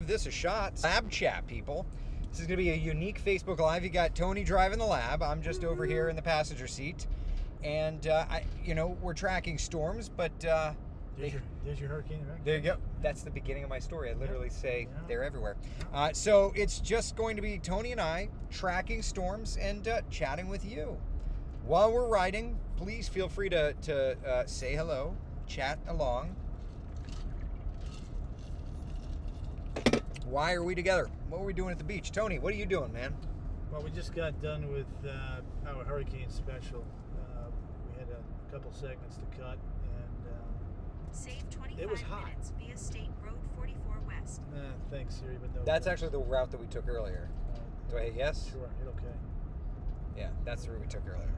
this a shot. Lab chat, people. This is going to be a unique Facebook Live. You got Tony driving the lab. I'm just over here in the passenger seat. And, we're tracking storms, but... There's your hurricane, right? There you go. That's the beginning of my story. I literally say they're everywhere. Yeah. So it's just going to be Tony and I tracking storms and chatting with you. While we're riding, please feel free to say hello, chat along. Why are we together? What are we doing at the beach? Tony, what are you doing, man? Well, we just got done with our hurricane special. We had a couple segments to cut, and Save 25 it was hot. minutes via State Road 44 West. Thanks, Siri, but no. That's actually the route that we took earlier. Do I hit yes? Sure, hit okay. Yeah, that's the route we took earlier.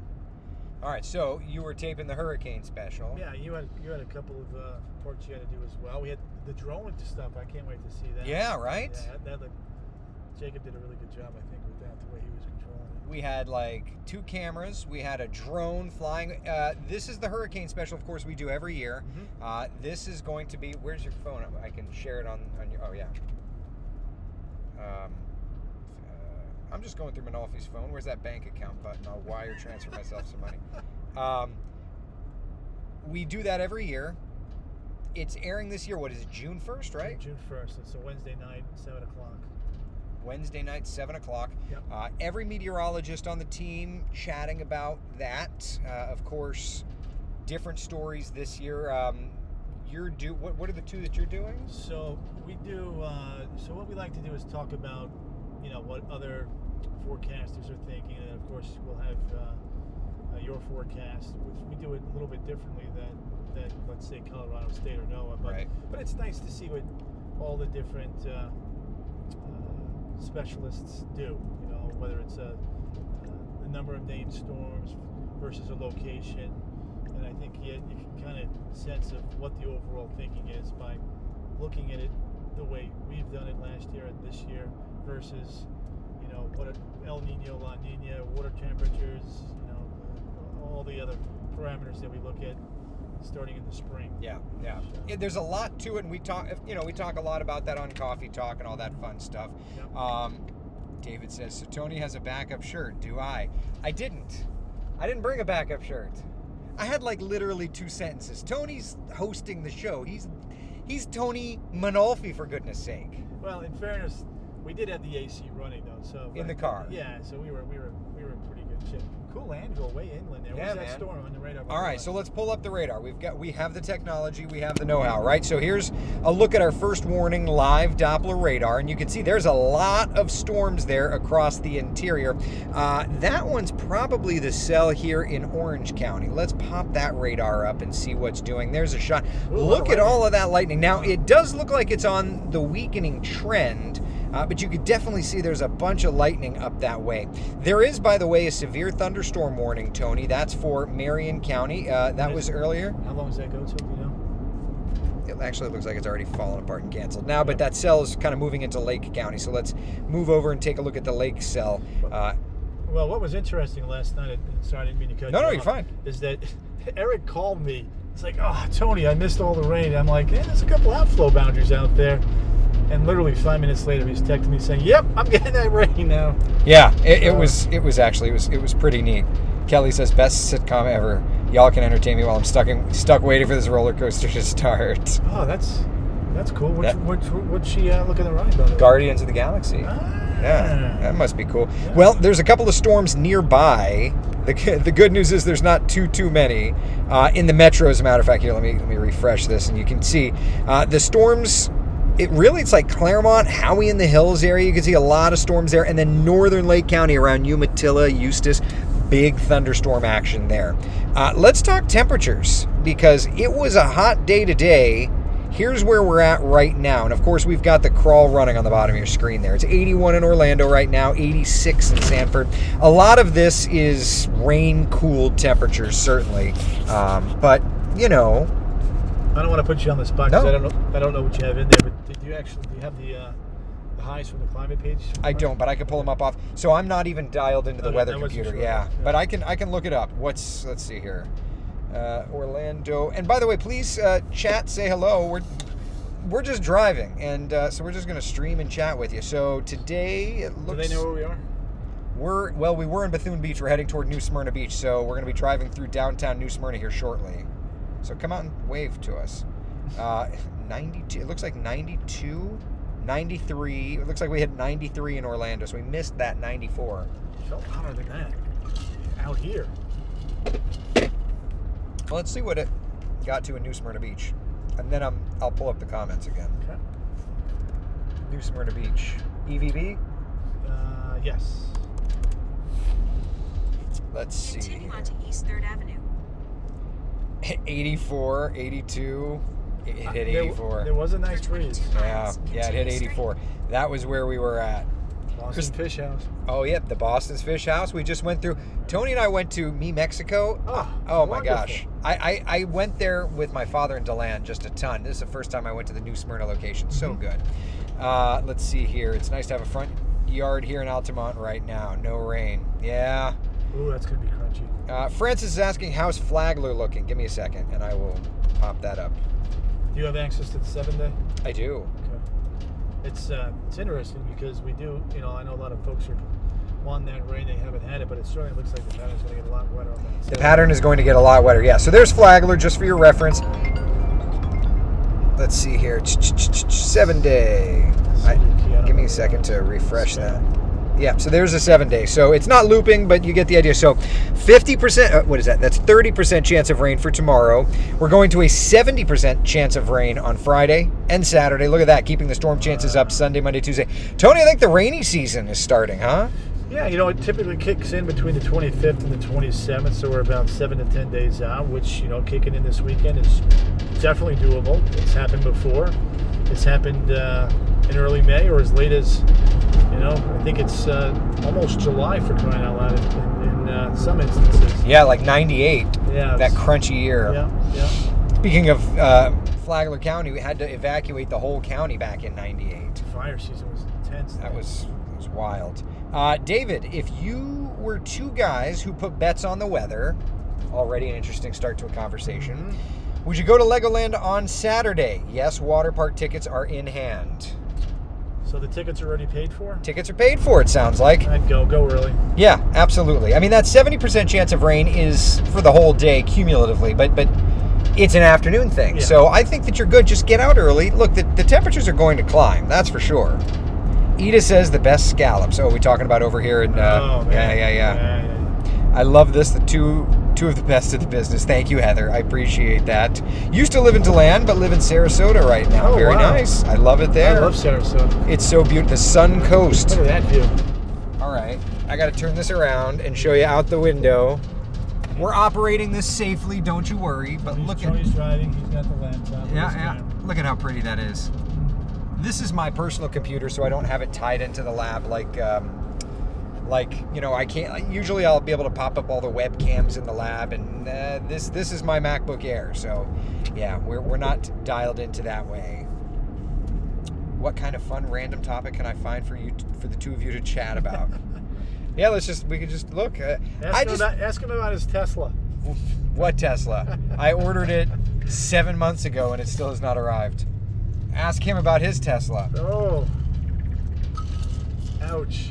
All right, so you were taping the hurricane special. Yeah, you had a couple of parts you had to do as well. We had the drone stuff. I can't wait to see that. Yeah, right? Yeah, Jacob did a really good job, I think, with that, the way he was controlling it. We had like 2 cameras. We had a drone flying. This is the hurricane special, of course, we do every year. Mm-hmm. This is going to be. Where's your phone? I can share it on your. Oh yeah. I'm just going through Manolfi's phone. Where's that bank account button? I'll wire transfer myself some money. We do that every year. It's airing this year. What is it? June 1st, right? June 1st. It's a Wednesday night, 7 o'clock. Wednesday night, 7 o'clock. Yep. Every meteorologist on the team chatting about that. Of course, different stories this year. What are the 2 that you're doing? So we do. So what we like to do is talk about, what other forecasters are thinking, and of course we'll have your forecast, which we do it a little bit differently than let's say Colorado State or NOAA. But Right. But it's nice to see what all the different specialists do. Whether it's the number of named storms versus a location, and I think you can kind of sense of what the overall thinking is by looking at it the way we've done it last year and this year versus what El Nino, La Nina, water temperatures, all the other parameters that we look at starting in the spring. Yeah. So, There's a lot to it, and we talk a lot about that on Coffee Talk and all that fun stuff. Yep. David says, so Tony has a backup shirt. Do I? I didn't bring a backup shirt. I had like literally 2 sentences. Tony's hosting the show. He's Tony Manolfi, for goodness sake. Well, in fairness, we did have the AC running though, so In the car. Yeah, so we were in pretty good shape. Cool angle way inland there. Yeah, What's that man. storm on the radar? All right, so let's pull up the radar. We have the technology, we have the know-how, right? So here's a look at our first warning live Doppler radar, and you can see there's a lot of storms there across the interior. That one's probably the cell here in Orange County. Let's pop that radar up and see what's doing. There's a shot. Ooh, Look wow, at all of that lightning. Now, it does look like it's on the weakening trend, but you could definitely see there's a bunch of lightning up that way. There is, by the way, a severe thunderstorm warning, Tony. That's for Marion County. That was earlier. How long does that go till, It actually looks like it's already fallen apart and canceled now, but that cell is kind of moving into Lake County. So let's move over and take a look at the Lake cell. Well, what was interesting last night, sorry, I didn't mean to cut you No, off, you're fine. is that Eric called me. It's like, oh, Tony, I missed all the rain. I'm like, there's a couple outflow boundaries out there. And literally 5 minutes later, he's texting me saying, "Yep, I'm getting that rain now." Yeah, it was pretty neat. Kelly says, best sitcom ever. Y'all can entertain me while I'm stuck waiting for this roller coaster to start. Oh, that's cool. What's she looking to ride, by the way? Guardians of the Galaxy. Yeah, that must be cool. Yeah. Well, there's a couple of storms nearby. The good news is there's not too many in the metro. As a matter of fact, here let me refresh this, and you can see the storms. It's like Claremont, Howey in the Hills area. You can see a lot of storms there, and then northern Lake County around Umatilla, Eustis. Big thunderstorm action there. Let's talk temperatures, because it was a hot day today. Here's where we're at right now. And of course, we've got the crawl running on the bottom of your screen there. It's 81 in Orlando right now, 86 in Sanford. A lot of this is rain-cooled temperatures, certainly. But, I don't want to put you on the spot because No. I don't know what you have in there. But do you have the highs from the climate page? I don't, but I can pull them up off. So I'm not even dialed into the Okay, weather I wasn't computer. sure. Yeah, Yeah. but I can look it up. Let's see here. Orlando. And by the way, please chat, say hello. we're just driving, and so we're just going to stream and chat with you. So today it Do looks... they know where we are? We were in Bethune Beach. We're heading toward New Smyrna Beach, so we're going to be driving through downtown New Smyrna here shortly. So come out and wave to us. 92. It looks like 92, 93. It looks like we hit 93 in Orlando, so we missed that 94. It felt hotter than that out here. Well, let's see what it got to in New Smyrna Beach, and then I'll pull up the comments again. Okay. New Smyrna Beach, EVB. Yes. Let's see. Continue on to East 3rd Avenue. 84, 82. It hit 84. There was a nice breeze. Yeah, it hit 84. That was where we were at. Boston Fish House. Oh, yeah, the Boston's Fish House. We just went through. Tony and I went to Me Mexico. Oh my wonderful. gosh. I went there with my father and Deland just a ton. This is the first time I went to the New Smyrna location. So good. Let's see here. It's nice to have a front yard here in Altamont right now. No rain. Yeah. Ooh, that's going to be crunchy. Francis is asking, how's Flagler looking? Give me a second, and I will pop that up. Do you have access to the 7-day? I do. Okay. It's interesting because we do, I know a lot of folks are wanting that rain. They haven't had it, but it certainly looks like the pattern's going to get a lot wetter on that. The pattern is going to get a lot wetter, yeah. So there's Flagler, just for your reference. Let's see here. 7-day. Give me a second to refresh that. Yeah, so there's a 7-day. So it's not looping, but you get the idea. So 50%, what is that? That's 30% chance of rain for tomorrow. We're going to a 70% chance of rain on Friday and Saturday. Look at that, keeping the storm chances up Sunday, Monday, Tuesday. Tony, I think the rainy season is starting, huh? Yeah, it typically kicks in between the 25th and the 27th, so we're about 7 to 10 days out, which, kicking in this weekend is definitely doable. It's happened before. It's happened in early May or as late as, I think it's almost July for crying out loud in some instances. Yeah, like 98. Yeah. That crunchy year. Yeah. Speaking of Flagler County, we had to evacuate the whole county back in 98. Fire season was intense. That was wild. David, if you were two guys who put bets on the weather, already an interesting start to a conversation, would you go to Legoland on Saturday? Yes, water park tickets are in hand. So the tickets are already paid for? Tickets are paid for, it sounds like. I'd go early. Yeah, absolutely. I mean, that 70% chance of rain is for the whole day cumulatively, but it's an afternoon thing. Yeah. So I think that you're good. Just get out early. Look, the temperatures are going to climb, that's for sure. Ida says the best scallops. Oh, are we talking about over here in yeah. I love this. The two of the best of the business. Thank you, Heather. I appreciate that. Used to live in DeLand, but live in Sarasota right now. Oh, very wow. nice. I love it there. I love Sarasota. It's so beautiful. The Sun Coast. Look at that view. All right, I got to turn this around and show you out the window. We're operating this safely, don't you worry. But look at Tony's driving. He's got the laptop. yeah. Look at how pretty that is. This is my personal computer, so I don't have it tied into the lab like I can't. Usually, I'll be able to pop up all the webcams in the lab, and this is my MacBook Air. So, yeah, we're not dialed into that way. What kind of fun random topic can I find for the two of you to chat about? Yeah, we could just look. Ask him about his Tesla. What Tesla? I ordered it 7 months ago, and it still has not arrived. Ask him about his Tesla. Oh. Ouch.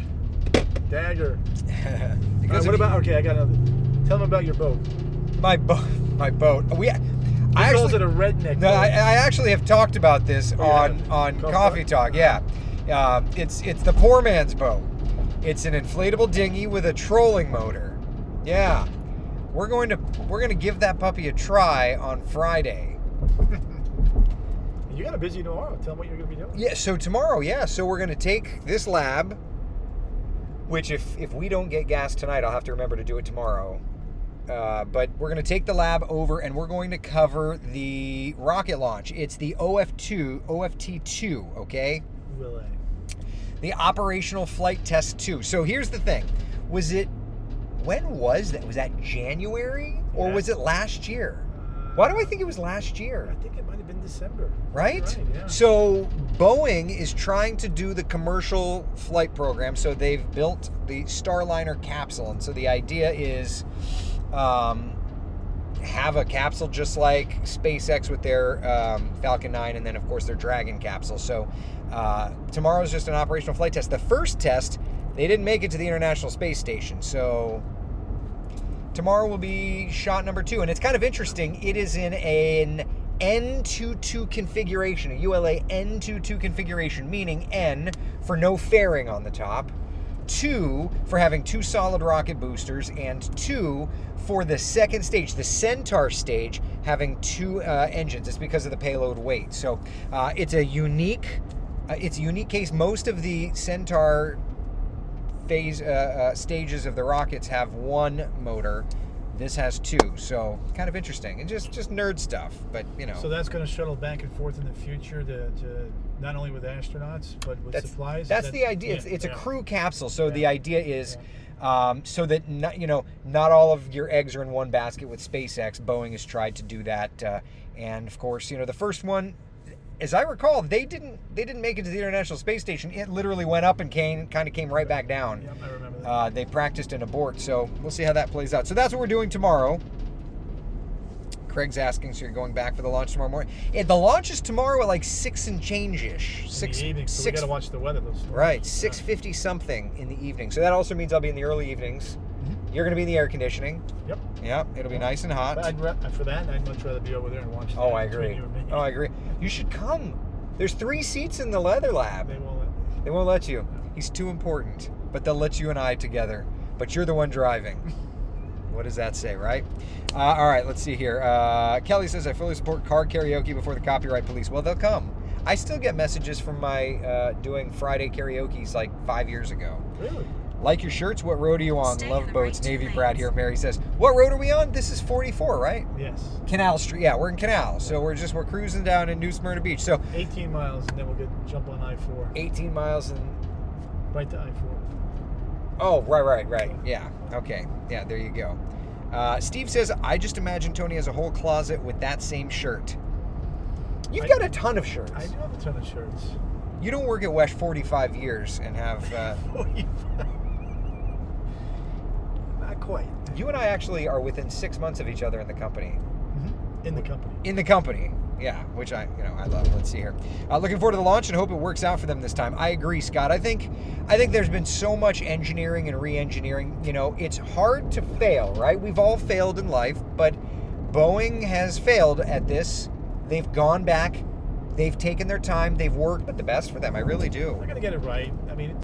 Dagger. Because what about? Okay, I got another. Tell him about your boat. My boat. He calls it a redneck No, boat. I actually have talked about this on Coffee Coffee Talk. Yeah, it's the poor man's boat. It's an inflatable dinghy with a trolling motor. Yeah, we're going to give that puppy a try on Friday. You got a busy tomorrow. Tell him what you're going to be doing. Yeah, so tomorrow, so we're going to take this lab, which if we don't get gas tonight, I'll have to remember to do it tomorrow. But we're going to take the lab over, and we're going to cover the rocket launch. It's the OFT2, okay? Will The Operational Flight Test 2. So here's the thing. When was that? Was that January? Or Yeah. was it last year? Why do I think it was last year? I think it might have been December. Right? Yeah. So Boeing is trying to do the commercial flight program. So they've built the Starliner capsule. And so the idea is have a capsule just like SpaceX with their Falcon 9, and then of course their Dragon capsule. So tomorrow's just an operational flight test. The first test, they didn't make it to the International Space Station, so tomorrow will be shot number 2, and it's kind of interesting. It is in an N22 configuration, a ULA N22 configuration, meaning N for no fairing on the top, 2 for having 2 solid rocket boosters, and 2 for the second stage, the Centaur stage, having 2 engines. It's because of the payload weight. So it's a unique case. Most of the Centaur phase stages of the rockets have 1 motor. This has 2, so kind of interesting, and just nerd stuff, but you know. So that's going to shuttle back and forth in the future to not only with astronauts but with supplies. That's the idea. It's a crew capsule, so the idea is Yeah. so that not all of your eggs are in one basket with SpaceX. Boeing has tried to do that, and of course, the first one, as I recall, they didn't make it to the International Space Station. It literally went up and came right back down. Yep, I remember that. They practiced an abort, so we'll see how that plays out. So that's what we're doing tomorrow. Craig's asking, so you're going back for the launch tomorrow morning? Yeah, the launch is tomorrow at like 6 and change-ish. In the evening, so we got to watch the weather. Those storms. Right, 6:50 something in the evening. So that also means I'll be in the early evenings. Mm-hmm. You're going to be in the air conditioning. Yep. Yep, it'll be nice and hot. But for that, I'd much rather be over there and watch. Oh, I between agree. you and me. Oh, I agree. You should come. There's 3 seats in the leather lab. They won't let me. They won't let you. He's too important. But they'll let you and I together. But you're the one driving. What does that say, right? All right, let's see here. Kelly says, I fully support car karaoke before the copyright police. Well, they'll come. I still get messages from my doing Friday karaoke's like 5 years ago. Really? Like your shirts, what road are you on? Stay Love on the boats, right 2 Navy lanes. Brad here. Mary says, what road are we on? This is 44, right? Yes. Canal Street. Yeah, we're in Canal. So we're cruising down in New Smyrna Beach. So 18 miles, and then we'll jump on I-4. 18 miles and... Right to I-4. Oh, right. Yeah, okay. Yeah, there you go. Steve says, I just imagine Tony has a whole closet with that same shirt. You've got a ton of shirts. I do have a ton of shirts. You don't work at WESH 45 years and have... Not quite. You and I actually are within 6 months of each other in the company. In the company. In the company, yeah, which I love. Let's see here. Looking forward to the launch and hope it works out for them this time. I agree, Scott. I think there's been so much engineering and re-engineering. It's hard to fail, right? We've all failed in life, but Boeing has failed at this. They've gone back. They've taken their time. They've worked, but the best for them. I really do. They're going to get it right. I mean,